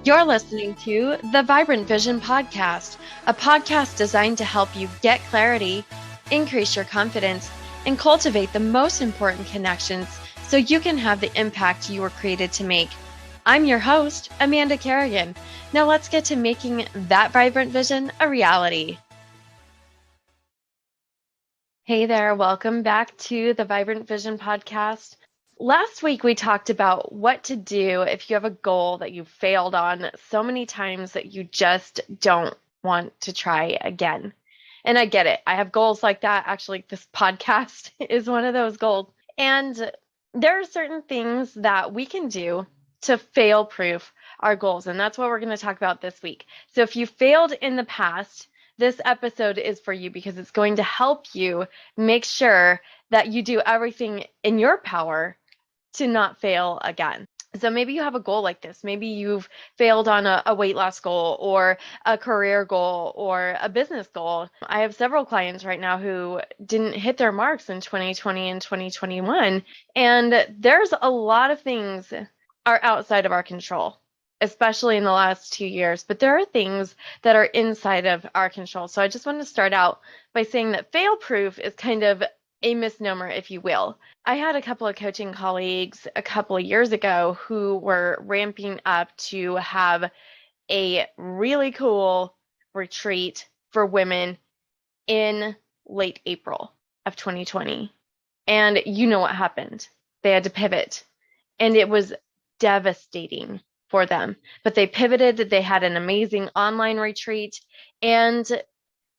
You're listening to the Vibrant Vision Podcast, a podcast designed to help you get clarity, increase your confidence, and cultivate the most important connections so you can have the impact you were created to make. I'm your host, Amanda Kerrigan. Now let's get to making that vibrant vision a reality. Hey there, welcome back to the Vibrant Vision Podcast. Last week, we talked about what to do if you have a goal that you failed on so many times that you just don't want to try again. And I get it. I have goals like that. Actually, this podcast is one of those goals. And there are certain things that we can do to fail-proof our goals. And that's what we're going to talk about this week. So if you failed in the past, this episode is for you because it's going to help you make sure that you do everything in your power to not fail again. So maybe you have a goal like this. Maybe you've failed on a weight loss goal or a career goal or a business goal. I have several clients right now who didn't hit their marks in 2020 and 2021. And there's a lot of things are outside of our control, especially in the last 2 years. But there are things that are inside of our control. So I just want to start out by saying that fail-proof is kind of a misnomer, if you will. I had a couple of coaching colleagues a couple of years ago who were ramping up to have a really cool retreat for women in late April of 2020. And you know what happened. They had to pivot. And it was devastating for them. But they pivoted. They had an amazing online retreat. And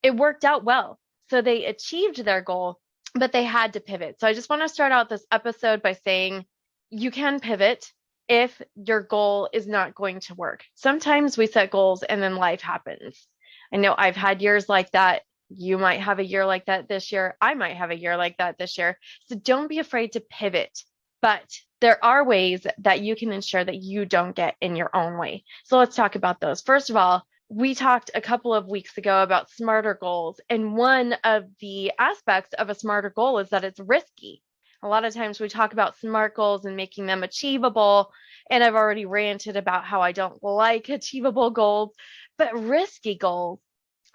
it worked out well. So they achieved their goal, but they had to pivot. So I just want to start out this episode by saying you can pivot if your goal is not going to work. Sometimes we set goals and then life happens. I know I've had years like that. You might have a year like that this year. I might have a year like that this year. So don't be afraid to pivot. But there are ways that you can ensure that you don't get in your own way. So let's talk about those. First of all, we talked a couple of weeks ago about smarter goals, and one of the aspects of a smarter goal is that it's risky. A lot of times we talk about smart goals and making them achievable, and I've already ranted about how I don't like achievable goals, but risky goals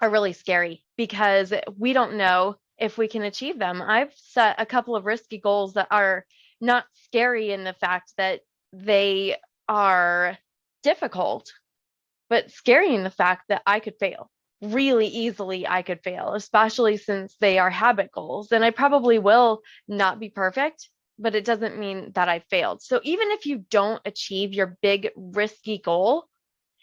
are really scary because we don't know if we can achieve them. I've set a couple of risky goals that are not scary in the fact that they are difficult, but scary in the fact that I could fail. Really easily I could fail, especially since they are habit goals. And I probably will not be perfect, but it doesn't mean that I failed. So even if you don't achieve your big risky goal,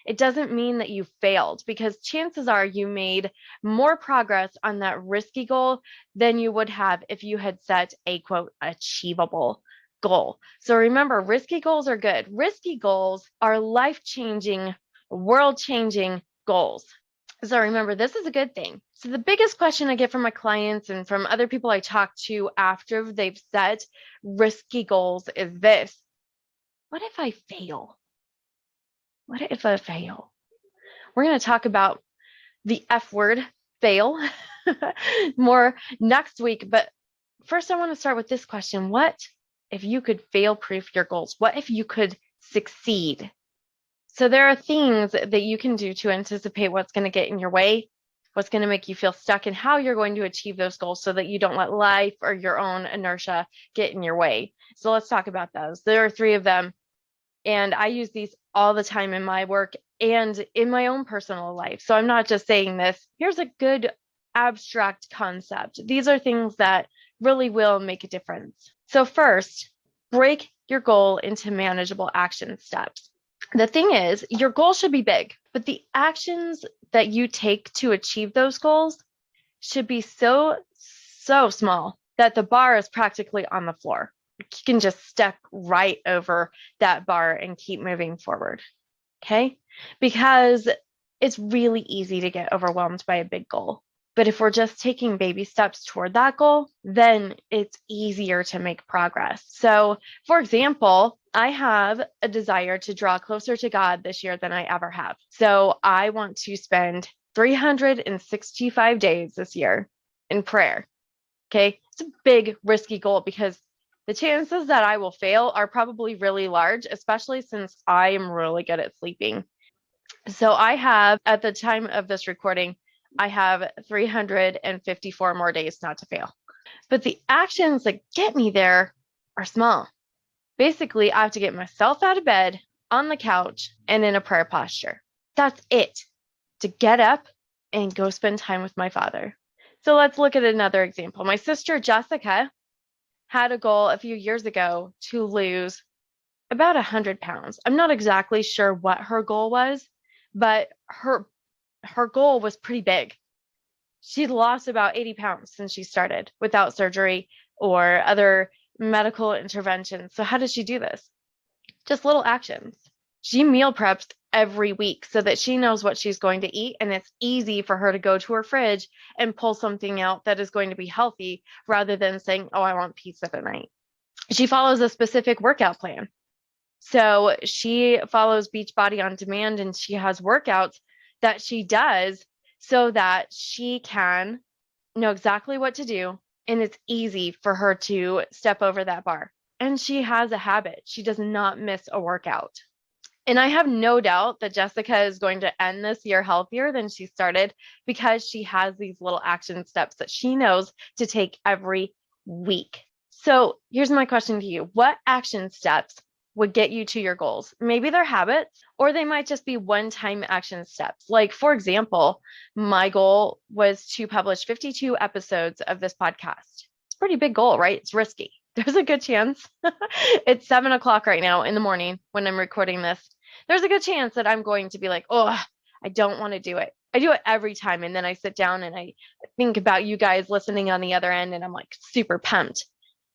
it doesn't mean that you failed, because chances are you made more progress on that risky goal than you would have if you had set a quote achievable goal. So remember, risky goals are good. Risky goals are life-changing, world-changing goals. So remember, this is a good thing. So the biggest question I get from my clients and from other people I talk to after they've set risky goals is this: what if I fail? What if I fail? We're going to talk about the F word, fail, more next week. But first, I want to start with this question. What if you could fail-proof your goals? What if you could succeed? So there are things that you can do to anticipate what's going to get in your way, what's going to make you feel stuck, and how you're going to achieve those goals so that you don't let life or your own inertia get in your way. So let's talk about those. There are 3 of them, and I use these all the time in my work and in my own personal life. So I'm not just saying this. Here's a good abstract concept. These are things that really will make a difference. So first, break your goal into manageable action steps. The thing is, your goal should be big, but the actions that you take to achieve those goals should be so small that the bar is practically on the floor. You can just step right over that bar and keep moving forward, okay? Because it's really easy to get overwhelmed by a big goal. But if we're just taking baby steps toward that goal, then it's easier to make progress. So, for example, I have a desire to draw closer to God this year than I ever have. So I want to spend 365 days this year in prayer. Okay, it's a big, risky goal because the chances that I will fail are probably really large, especially since I am really good at sleeping. So I have, at the time of this recording, I have 354 more days not to fail. But the actions that get me there are small. Basically, I have to get myself out of bed, on the couch, and in a prayer posture. That's it. To get up and go spend time with my father. So let's look at another example. My sister Jessica had a goal a few years ago to lose about 100 pounds. I'm not exactly sure what her goal was, but her goal was pretty big. She'd lost about 80 pounds since she started without surgery or other medical interventions. So how does she do this? Just little actions. She meal preps every week so that she knows what she's going to eat, and it's easy for her to go to her fridge and pull something out that is going to be healthy rather than saying, oh, I want pizza tonight. She follows a specific workout plan. So she follows Beachbody on Demand, and she has workouts that she does so that she can know exactly what to do, and it's easy for her to step over that bar. And she has a habit. She does not miss a workout. And I have no doubt that Jessica is going to end this year healthier than she started because she has these little action steps that she knows to take every week. So here's my question to you. What action steps would get you to your goals? Maybe they're habits, or they might just be one-time action steps. Like, for example, my goal was to publish 52 episodes of this podcast. It's a pretty big goal, right? It's risky. There's a good chance. It's 7 o'clock right now in the morning when I'm recording this. There's a good chance that I'm going to be like, oh, I don't want to do it. I do it every time. And then I sit down and I think about you guys listening on the other end, and I'm like super pumped.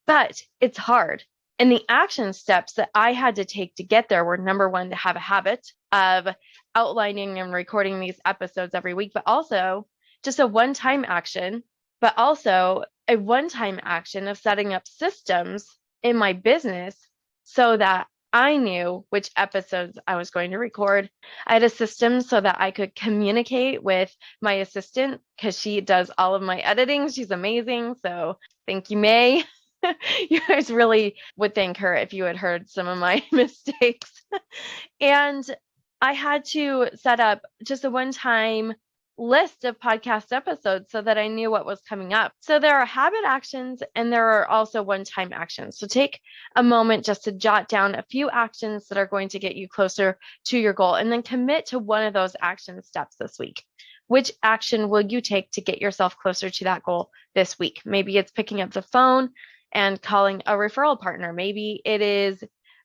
But it's hard. And the action steps that I had to take to get there were, number one, to have a habit of outlining and recording these episodes every week, but also just a one-time action, but also a one-time action of setting up systems in my business so that I knew which episodes I was going to record. I had a system so that I could communicate with my assistant because she does all of my editing. She's amazing. So thank you, May. You guys really would thank her if you had heard some of my mistakes. And I had to set up just a one-time list of podcast episodes so that I knew what was coming up. So there are habit actions and there are also one-time actions. So take a moment just to jot down a few actions that are going to get you closer to your goal, and then commit to one of those action steps this week. Which action will you take to get yourself closer to that goal this week? Maybe it's picking up the phone and calling a referral partner. Maybe it is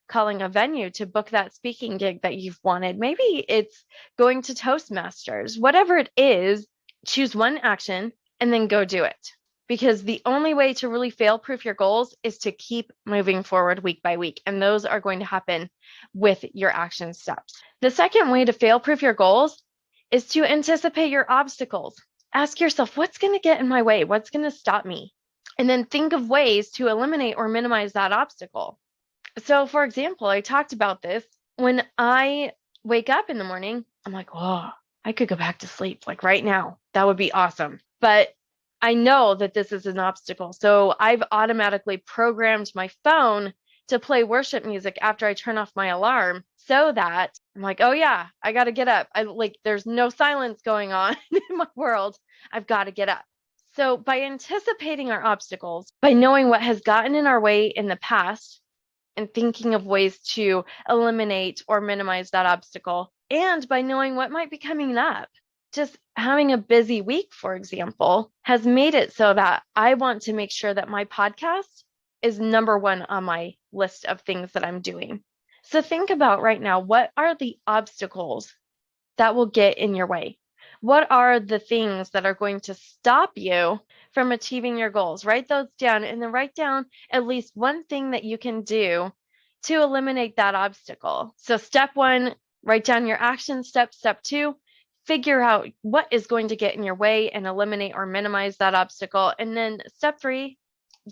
calling a venue to book that speaking gig that you've wanted. Maybe it's going to Toastmasters. Whatever it is, choose one action and then go do it. Because the only way to really fail-proof your goals is to keep moving forward week by week. And those are going to happen with your action steps. The second way to fail-proof your goals is to anticipate your obstacles. Ask yourself, what's going to get in my way? What's going to stop me? And then think of ways to eliminate or minimize that obstacle. So, for example, I talked about this. When I wake up in the morning, I'm like, oh, I could go back to sleep like right now. That would be awesome. But I know that this is an obstacle. So I've automatically programmed my phone to play worship music after I turn off my alarm so that I'm like, oh yeah, I got to get up. There's no silence going on in my world. I've got to get up. So by anticipating our obstacles, by knowing what has gotten in our way in the past and thinking of ways to eliminate or minimize that obstacle, and by knowing what might be coming up, just having a busy week, for example, has made it so that I want to make sure that my podcast is number one on my list of things that I'm doing. So think about right now, what are the obstacles that will get in your way? What are the things that are going to stop you from achieving your goals? Write those down, and then write down at least one thing that you can do to eliminate that obstacle. So step one, write down your action steps. Step two, figure out what is going to get in your way and eliminate or minimize that obstacle. And then step three,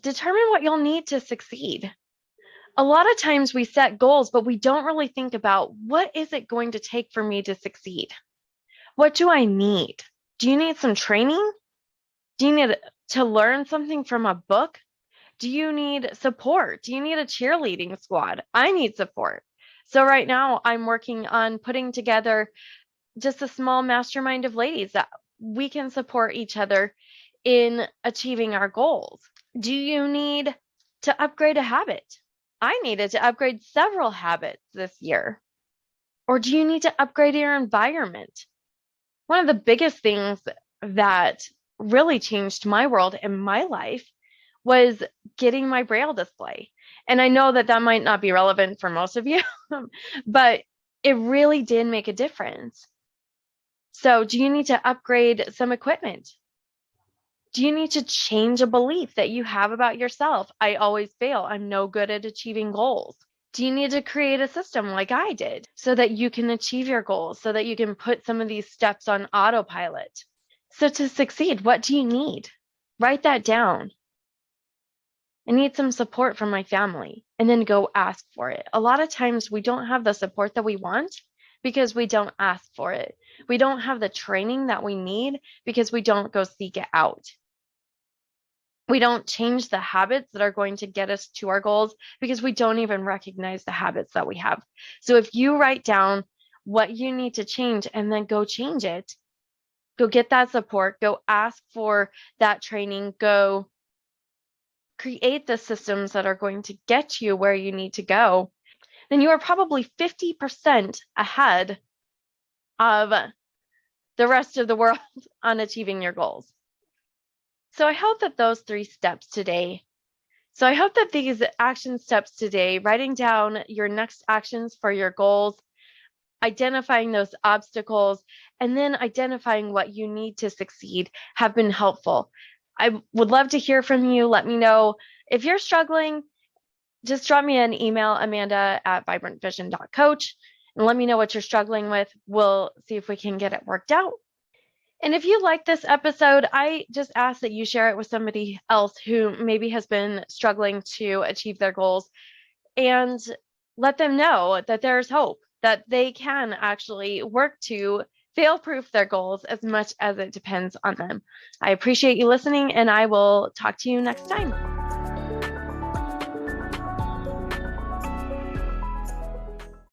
determine what you'll need to succeed. A lot of times we set goals, but we don't really think about what is it going to take for me to succeed? What do I need? Do you need some training? Do you need to learn something from a book? Do you need support? Do you need a cheerleading squad? I need support. So right now I'm working on putting together just a small mastermind of ladies that we can support each other in achieving our goals. Do you need to upgrade a habit? I needed to upgrade several habits this year. Or do you need to upgrade your environment? One of the biggest things that really changed my world and my life was getting my Braille display. And I know that that might not be relevant for most of you, but it really did make a difference. So, do you need to upgrade some equipment? Do you need to change a belief that you have about yourself? I always fail. I'm no good at achieving goals. Do you need to create a system like I did so that you can achieve your goals, so that you can put some of these steps on autopilot? So to succeed, what do you need? Write that down. I need some support from my family, and then go ask for it. A lot of times we don't have the support that we want because we don't ask for it. We don't have the training that we need because we don't go seek it out. We don't change the habits that are going to get us to our goals because we don't even recognize the habits that we have. So if you write down what you need to change and then go change it, go get that support, go ask for that training, go create the systems that are going to get you where you need to go, then you are probably 50% ahead of the rest of the world on achieving your goals. So I hope that those 3 steps today, so I hope that these action steps today, writing down your next actions for your goals, identifying those obstacles, and then identifying what you need to succeed, have been helpful. I would love to hear from you. Let me know if you're struggling. Just drop me an email, amanda@vibrantvision.coach, and let me know what you're struggling with. We'll see if we can get it worked out. And if you like this episode, I just ask that you share it with somebody else who maybe has been struggling to achieve their goals, and let them know that there's hope, that they can actually work to fail-proof their goals as much as it depends on them. I appreciate you listening, and I will talk to you next time.